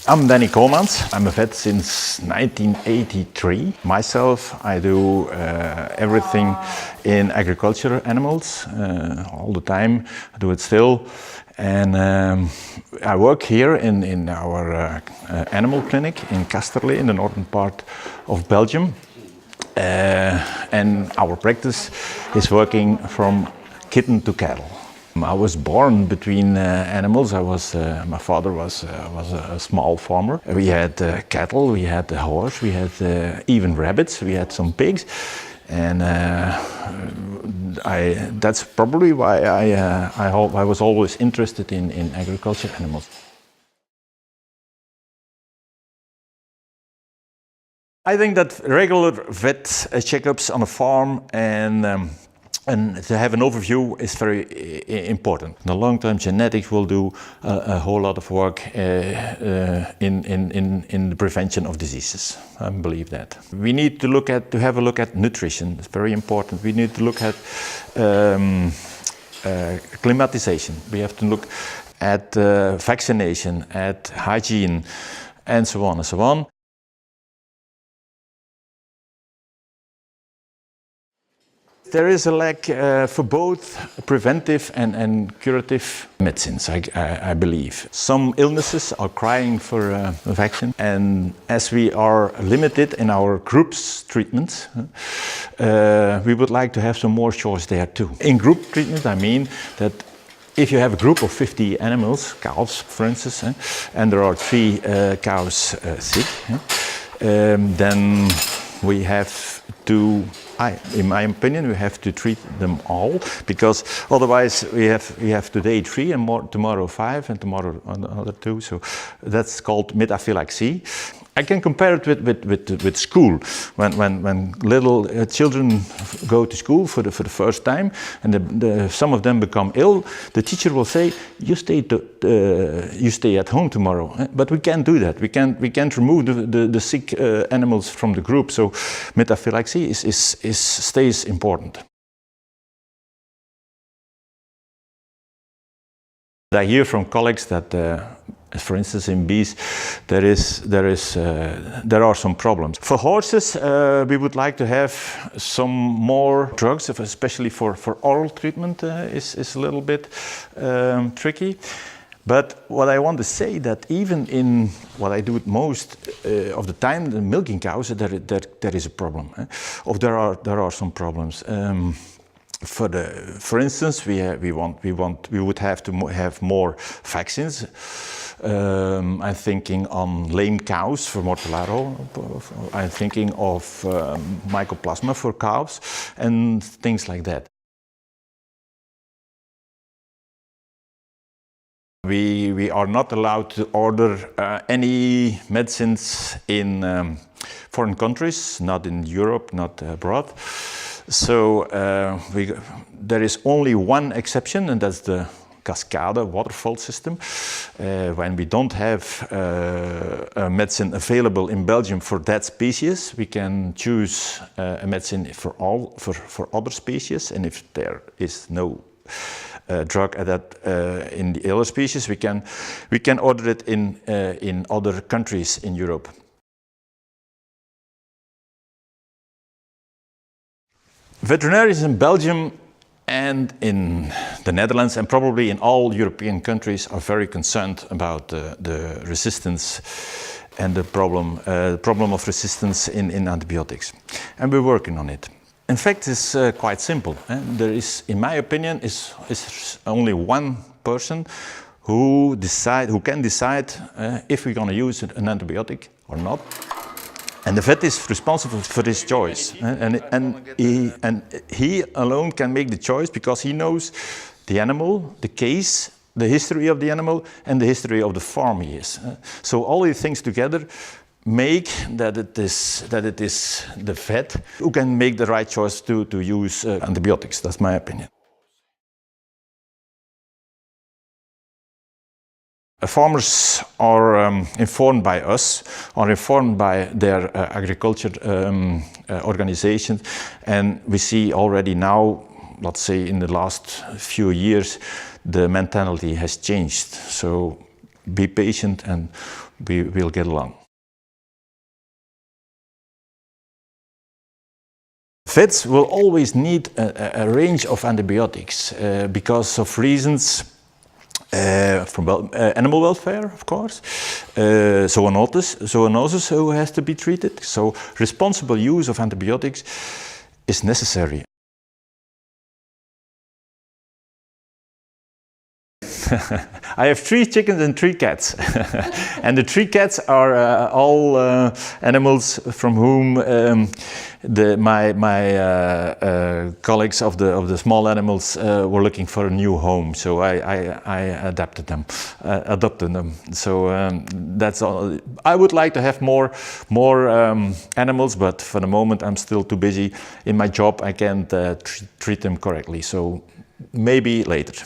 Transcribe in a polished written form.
I'm Danny Koolmans. I'm a vet since 1983. Myself, I do everything in agriculture animals all the time. I do it still. And I work here in our animal clinic in Kasterlee, in the northern part of Belgium. And our practice is working from kitten to cattle. I was born between animals. My father was a small farmer. We had cattle, we had a horse, we had even rabbits, we had some pigs, and that's probably why I was always interested in agriculture animals. I think that regular vet checkups on a farm and to have an overview is very important. The long-term genetics will do a whole lot of work in the prevention of diseases. I believe that. We need to have a look at nutrition. It's very important. We need to look at climatization. We have to look at vaccination, at hygiene, and so on and so on. There is a lack for both preventive and curative medicines, I believe. Some illnesses are crying for a vaccine, and as we are limited in our groups treatments, we would like to have some more choice there too. In group treatment, I mean that if you have a group of 50 animals, cows for instance, and there are 3 cows sick, then we have to, in my opinion, we have to treat them all, because otherwise we have today 3 and tomorrow 5 and tomorrow another 2. So that's called metaphylaxis. I can compare it with school. When little children go to school for the first time, and some of them become ill, the teacher will say, "You stay at home tomorrow." But we can't do that. We can't remove the sick animals from the group. So metaphylaxis stays important. I hear from colleagues that, for instance, in bees, there are some problems. For horses, we would like to have some more drugs, especially for oral treatment is a little bit tricky. But what I want to say that even in what I do most of the time, the milking cows, there is a problem. Or there are some problems. For instance, we would have to have more vaccines. I'm thinking on lame cows for Mortellaro. I'm thinking of mycoplasma for calves and things like that. We are not allowed to order any medicines in foreign countries, not in Europe, not abroad. So there is only one exception, and that's the cascade waterfall system. When we don't have a medicine available in Belgium for that species, we can choose a medicine for other species, and if there is no drug at that in the other species, we can order it in other countries in Europe. Veterinarians in Belgium and in the Netherlands and probably in all European countries are very concerned about the resistance and the problem of resistance in antibiotics, and we're working on it. In fact, it's quite simple. There is, in my opinion, is only one person who can decide if we're going to use an antibiotic or not. And the vet is responsible for this choice, and he alone can make the choice because he knows the animal, the case, the history of the animal, and the history of the farm he is. So all these things together make that it is the vet who can make the right choice to use antibiotics. That's my opinion. Farmers are informed by us, are informed by their agriculture organizations, and we see already now, let's say in the last few years, the mentality has changed. So be patient and we'll get along. Vets will always need a range of antibiotics because of reasons from animal welfare, of course, zoonosis who has to be treated. So responsible use of antibiotics is necessary. I have 3 chickens and 3 cats. And the 3 cats are all animals from whom my colleagues of the small animals were looking for a new home. So I adopted them. So that's all. I would like to have more animals, but for the moment I'm still too busy in my job. I can't treat them correctly. So maybe later.